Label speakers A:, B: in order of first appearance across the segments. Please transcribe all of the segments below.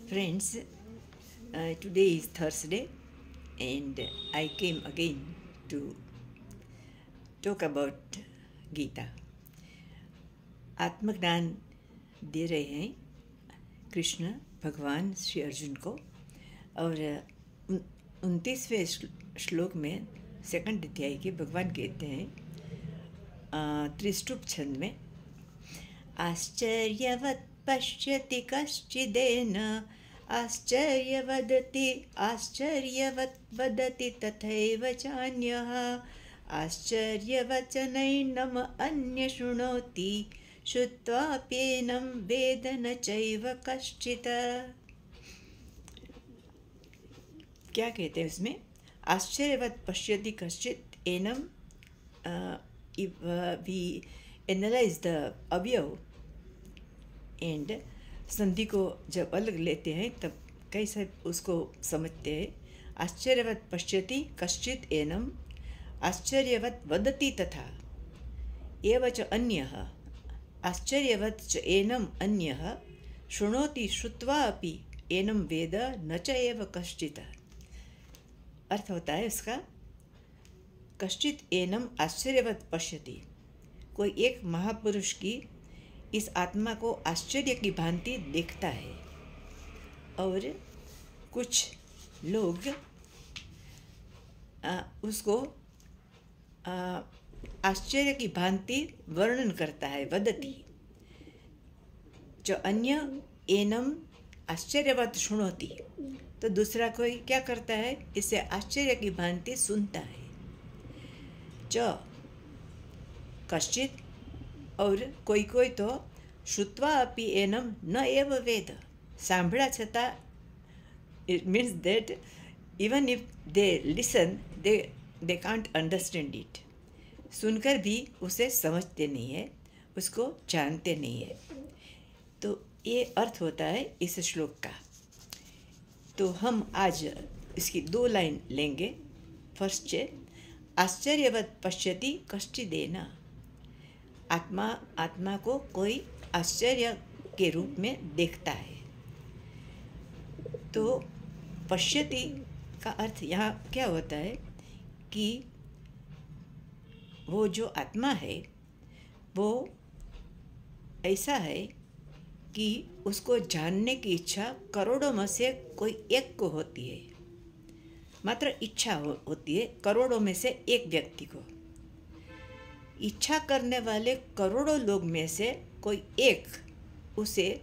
A: Friends, today is Thursday and I came again to talk about Gita. आत्मज्ञान दे रहे हैं कृष्ण भगवान श्री अर्जुन को। और 29वें श्लोक में सेकंड अध्याय के भगवान कहते हैं त्रिष्टुप छंद में, आश्चर्यवत् पश्यति कश्चिदेन आश्चर्यवत् वदति तथैव चान्यः आश्चर्यवचनैनम अन्य शृणोति श्रुत्वाप्येनं वेद न चैव कश्चित्। क्या कहते हैं उसमें? आश्चर्यवत् पश्यति कश्चित् एनम। वी एनालाइज द अवयव एंड संधि को जब अलग लेते हैं तब कैसे उसको समझते हैं। आश्चर्यवत् पश्यति कश्चित् एनम आश्चर्यवत् वदति तथा एव च अन्यः आश्चर्यवत् च एनम अन्यः शृणोति श्रुत्वा अपि एनम वेद न च एव कश्चित्। अर्थ होता है उसका, कश्चित् एनम आश्चर्यवत् पश्यति, कोई एक महापुरुष की इस आत्मा को आश्चर्य की भांति देखता है, और कुछ लोग उसको आश्चर्य की भांति वर्णन करता है, वदति। जो अन्य एनम आश्चर्यवत् शृणोति, तो दूसरा कोई क्या करता है, इसे आश्चर्य की भांति सुनता है। च कश्चित, और कोई कोई तो श्रुत्वा अपि एनम न एव वेद, सांभळा छता। It means that even if they listen they can't understand it. सुनकर भी उसे समझते नहीं है, उसको जानते नहीं है। तो ये अर्थ होता है इस श्लोक का। तो हम आज इसकी 2 लाइन लेंगे। फर्स्ट है, आश्चर्यवत् पश्यति कश्चिदेन। आत्मा को कोई आश्चर्य के रूप में देखता है। तो पश्यति का अर्थ यहाँ क्या होता है कि वो जो आत्मा है वो ऐसा है कि उसको जानने की इच्छा करोड़ों में से कोई एक को होती है। मात्र इच्छा होती है करोड़ों में से एक व्यक्ति को। इच्छा करने वाले करोड़ों लोग में से कोई एक उसे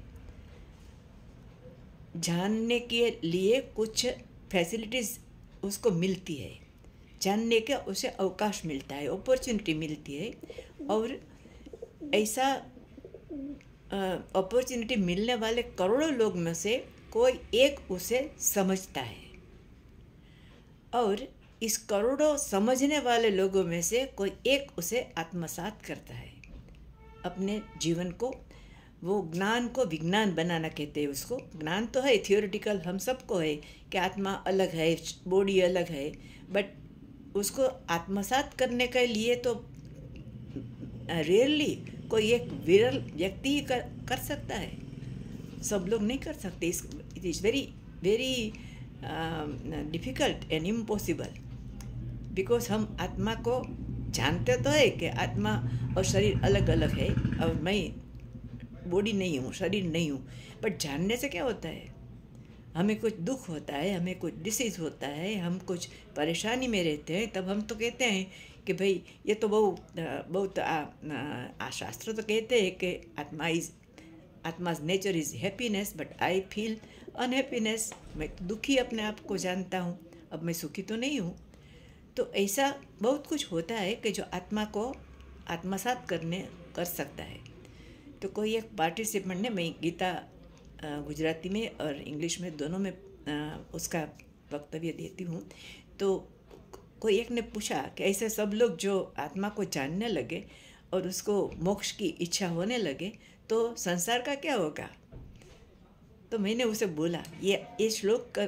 A: जानने के लिए कुछ फैसिलिटीज़ उसको मिलती है, जानने का उसे अवकाश मिलता है, अपॉर्चुनिटी मिलती है। और ऐसा अपॉर्चुनिटी मिलने वाले करोड़ों लोग में से कोई एक उसे समझता है, और इस करोड़ों समझने वाले लोगों में से कोई एक उसे आत्मसात करता है अपने जीवन को। वो ज्ञान को विज्ञान बनाना कहते हैं उसको। ज्ञान तो है थियोरिटिकल, हम सबको है कि आत्मा अलग है, बॉडी अलग है, बट उसको आत्मसात करने के लिए तो रेयरली कोई एक विरल व्यक्ति ही कर सकता है, सब लोग नहीं कर सकते। It is very very difficult and impossible, because हम आत्मा को जानते तो है कि आत्मा और शरीर अलग अलग है, और मैं बॉडी नहीं हूँ, शरीर नहीं हूँ। बट जानने से क्या होता है, हमें कुछ दुख होता है, हमें कुछ डिसीज़ होता है, हम कुछ परेशानी में रहते हैं, तब हम तो कहते हैं कि भाई ये तो बहुत शास्त्र तो कहते हैं कि atma's nature is happiness, but I feel unhappiness. मैं तो दुखी अपने आप को जानता हूँ, अब मैं सुखी तो नहीं हूँ। तो ऐसा बहुत कुछ होता है कि जो आत्मा को आत्मसात कर सकता है। तो कोई एक पार्टिसिपेंट ने, मैं गीता गुजराती में और इंग्लिश में दोनों में उसका वक्तव्य देती हूँ, तो कोई एक ने पूछा कि ऐसे सब लोग जो आत्मा को जानने लगे और उसको मोक्ष की इच्छा होने लगे तो संसार का क्या होगा? तो मैंने उसे बोला, ये श्लोक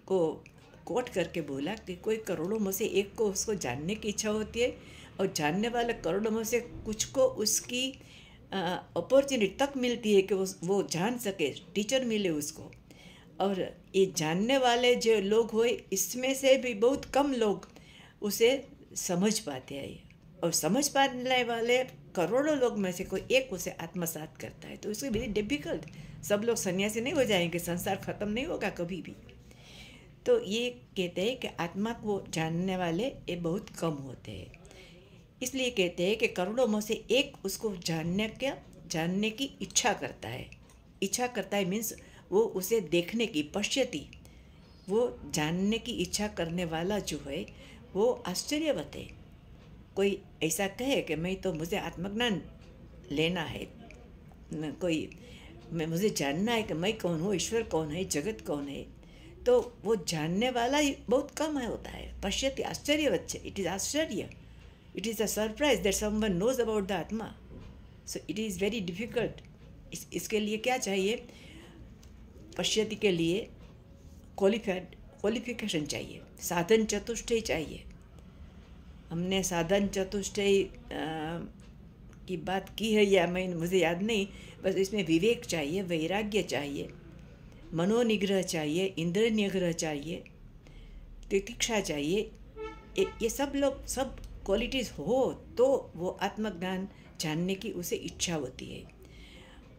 A: को कोट करके बोला कि कोई करोड़ों में से एक को उसको जानने की इच्छा होती है, और जानने वाले करोड़ों में से कुछ को उसकी अपॉर्चुनिटी तक मिलती है कि वो जान सके, टीचर मिले उसको, और ये जानने वाले जो लोग हुए, इसमें से भी बहुत कम लोग उसे समझ पाते हैं, और समझ पाने वाले करोड़ों लोग में से कोई एक उसे आत्मसात करता है, तो इसको वेरी डिफिकल्ट। सब लोग सन्यासी नहीं हो जाएंगे, संसार खत्म नहीं होगा कभी भी। तो ये कहते हैं कि आत्मा को जानने वाले ये बहुत कम होते हैं, इसलिए कहते हैं कि करोड़ों में से एक उसको जानने की इच्छा करता है। इच्छा करता है मीन्स वो उसे देखने की, पश्यति, वो जानने की इच्छा करने वाला जो है वो आश्चर्यवत है। कोई ऐसा कहे कि मुझे आत्मज्ञान लेना है, मुझे जानना है कि मैं कौन हूँ, ईश्वर कौन है, जगत कौन है, तो वो जानने वाला ही बहुत कम है होता है। पश्यति, आश्चर्यवत है, इट इज़ आश्चर्य, it is a surprise that someone knows about the atma. So it is very difficult. इसके लिए क्या चाहिए? पश्यति के लिए क्वालिफिकेशन चाहिए, साधन चतुष्टय चाहिए। हमने साधन चतुष्टय की बात की है या मुझे याद नहीं, बस इसमें विवेक चाहिए, वैराग्य चाहिए, मनोनिग्रह चाहिए, इंद्रिय निग्रह चाहिए, तितिक्षा चाहिए। ये सब क्वालिटीज़ हो तो वो आत्मज्ञान जानने की उसे इच्छा होती है।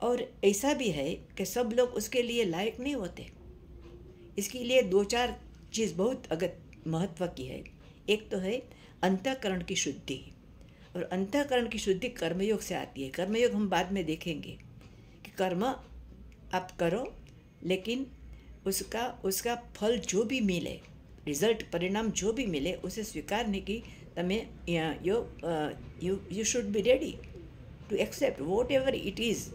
A: और ऐसा भी है कि सब लोग उसके लिए लायक नहीं होते। इसके लिए 2-4 चीज़ बहुत महत्व की है। एक तो है अंतःकरण की शुद्धि, और अंतःकरण की शुद्धि कर्मयोग से आती है। कर्मयोग हम बाद में देखेंगे कि कर्म आप करो, लेकिन उसका फल जो भी मिले, रिजल्ट, परिणाम जो भी मिले, उसे स्वीकारने की तमें you should be ready to accept whatever it is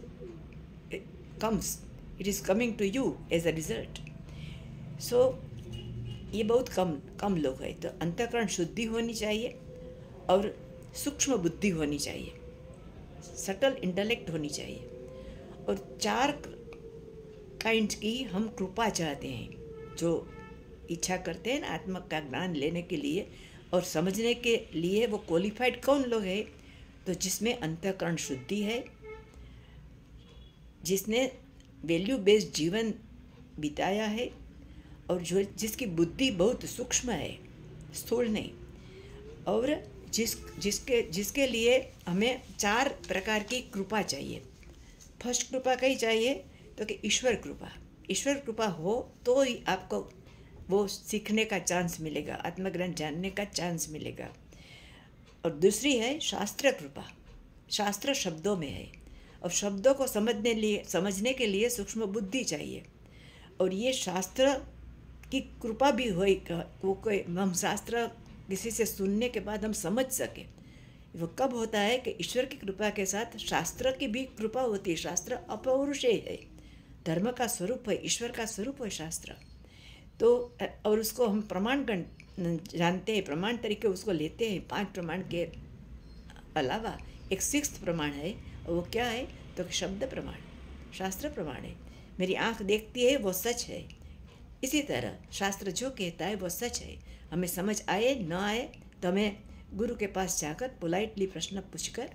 A: comes, it is coming to you as a result. सो ये बहुत कम लोग हैं। तो अंतःकरण शुद्धि होनी चाहिए, और सूक्ष्म बुद्धि होनी चाहिए, सटल इंटेलेक्ट होनी चाहिए, और 4 काइंड की हम कृपा चाहते हैं। जो इच्छा करते हैं ना आत्मा का ज्ञान लेने के लिए और समझने के लिए, वो क्वालिफाइड कौन लोग हैं? तो जिसमें अंतःकरण शुद्धि है, जिसने वैल्यू बेस्ड जीवन बिताया है, और जिसकी बुद्धि बहुत सूक्ष्म है, स्थूल नहीं, और जिसके लिए हमें 4 प्रकार की कृपा चाहिए। फर्स्ट कृपा कहीं चाहिए तो कि ईश्वर कृपा हो तो ही आपको वो सीखने का चांस मिलेगा, आत्मज्ञान जानने का चांस मिलेगा। और दूसरी है शास्त्र कृपा। शास्त्र शब्दों में है, और शब्दों को समझने के लिए सूक्ष्म बुद्धि चाहिए। और ये शास्त्र की कृपा भी होएगा, वो कोई हम शास्त्र किसी से सुनने के बाद हम समझ सके। वो कब होता है कि ईश्वर की कृपा के साथ शास्त्र की भी कृपा होती है। शास्त्र अपौरुषेय है, धर्म का स्वरूप है, ईश्वर का स्वरूप है शास्त्र। तो और उसको हम प्रमाण जानते हैं, प्रमाण तरीके उसको लेते हैं। 5 प्रमाण के अलावा एक 6th प्रमाण है, और वो क्या है? तो शब्द प्रमाण, शास्त्र प्रमाण है। मेरी आँख देखती है वो सच है, इसी तरह शास्त्र जो कहता है वो सच है। हमें समझ आए न आए तो हमें गुरु के पास जाकर पोलाइटली प्रश्न पूछकर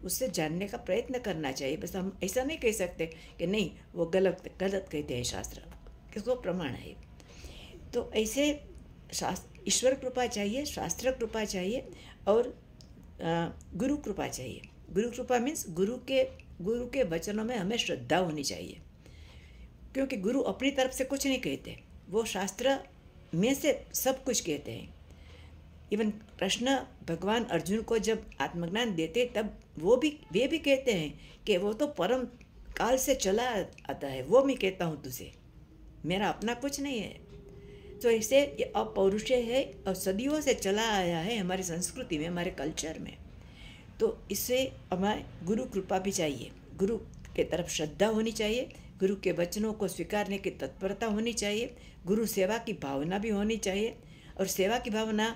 A: उससे जानने का प्रयत्न करना चाहिए। बस हम ऐसा नहीं कह सकते कि नहीं वो गलत कहते हैं शास्त्र, किसको प्रमाण है। तो ऐसे ईश्वर कृपा चाहिए, शास्त्र कृपा चाहिए, और गुरु कृपा चाहिए। गुरु कृपा मीन्स गुरु के वचनों में हमें श्रद्धा होनी चाहिए, क्योंकि गुरु अपनी तरफ से कुछ नहीं कहते, वो शास्त्र में से सब कुछ कहते हैं। इवन कृष्ण भगवान अर्जुन को जब आत्मज्ञान देते तब वे भी कहते हैं कि वो तो परम काल से चला आता है, वो मैं कहता हूँ तुझे, मेरा अपना कुछ नहीं है। तो ऐसे ये अपौरुषेय है और सदियों से चला आया है हमारी संस्कृति में, हमारे कल्चर में। तो इससे हमें गुरु कृपा भी चाहिए, गुरु के तरफ श्रद्धा होनी चाहिए, गुरु के वचनों को स्वीकारने की तत्परता होनी चाहिए, गुरु सेवा की भावना भी होनी चाहिए। और सेवा की भावना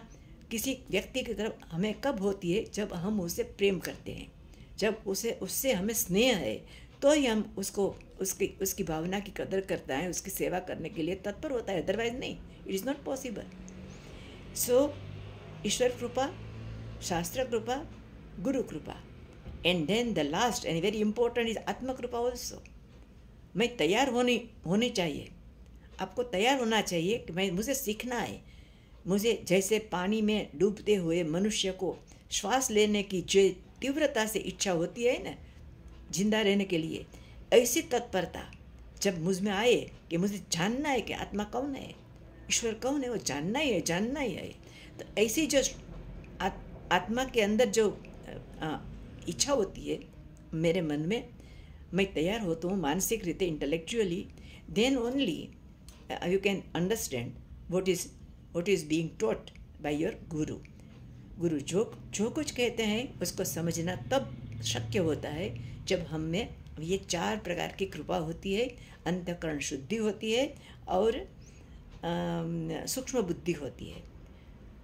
A: किसी व्यक्ति की तरफ हमें कब होती है? जब हम उसे प्रेम करते हैं, जब उससे हमें स्नेह है, तो ही हम उसकी भावना की कदर करता है, उसकी सेवा करने के लिए तत्पर होता है, अदरवाइज नहीं, it is not possible. So ईश्वर कृपा, शास्त्र कृपा, गुरु कृपा, and then the last and very important is आत्म कृपा ऑल्सो। मैं तैयार होनी चाहिए आपको तैयार होना चाहिए कि मुझे सीखना है। मुझे जैसे पानी में डूबते हुए मनुष्य को श्वास लेने की जो तीव्रता से इच्छा होती है ना जिंदा रहने के लिए, ऐसी तत्परता जब मुझ में आए कि मुझे जानना है कि आत्मा कौन है, ईश्वर कौन है, वो जानना ही है, जानना ही है। तो ऐसी जो आत्मा के अंदर जो इच्छा होती है मेरे मन में, मैं तैयार होता हूँ मानसिक रीते, intellectually, then only you can understand what is being taught by your guru. गुरु जो कुछ कहते हैं उसको समझना तब शक्य होता है जब हम में ये 4 प्रकार की कृपा होती है, अंतःकरण शुद्धि होती है और सूक्ष्म बुद्धि होती है।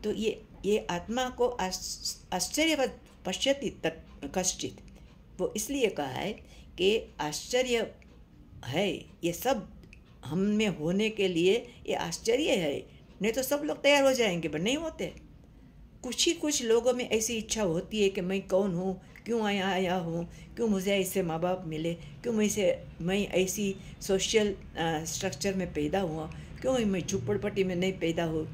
A: तो ये आत्मा को आश्चर्यवत पश्यति कश्चित, वो इसलिए कहा है कि आश्चर्य है, ये सब हम में होने के लिए ये आश्चर्य है। नहीं तो सब लोग तैयार हो जाएंगे, पर नहीं होते। कुछ लोगों में ऐसी इच्छा होती है कि मैं कौन हूँ, क्यों आया हूँ, क्यों मुझे ऐसे माँ बाप मिले, क्यों मैं ऐसी सोशल स्ट्रक्चर में पैदा हुआ, क्यों मैं झुपड़पट्टी में नहीं पैदा हूँ,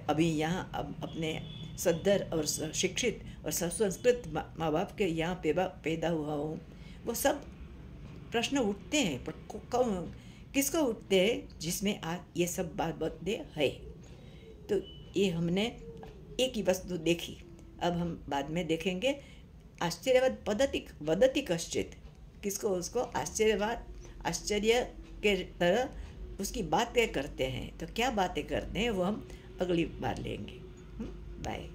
A: अभी यहाँ अपने सद्धर और शिक्षित और सुसंस्कृत माँ बाप के यहाँ पैदा हुआ हूँ। वो सब प्रश्न उठते हैं, पर किसको उठते हैं? जिसमें ये सब बातें है। तो ये हमने एक ही वस्तु देखी, अब हम बाद में देखेंगे आश्चर्यवत वदति कश्चित, किसको? उसको आश्चर्य के तरह उसकी बातें करते हैं। तो क्या बातें करते हैं वो हम अगली बार लेंगे। बाय।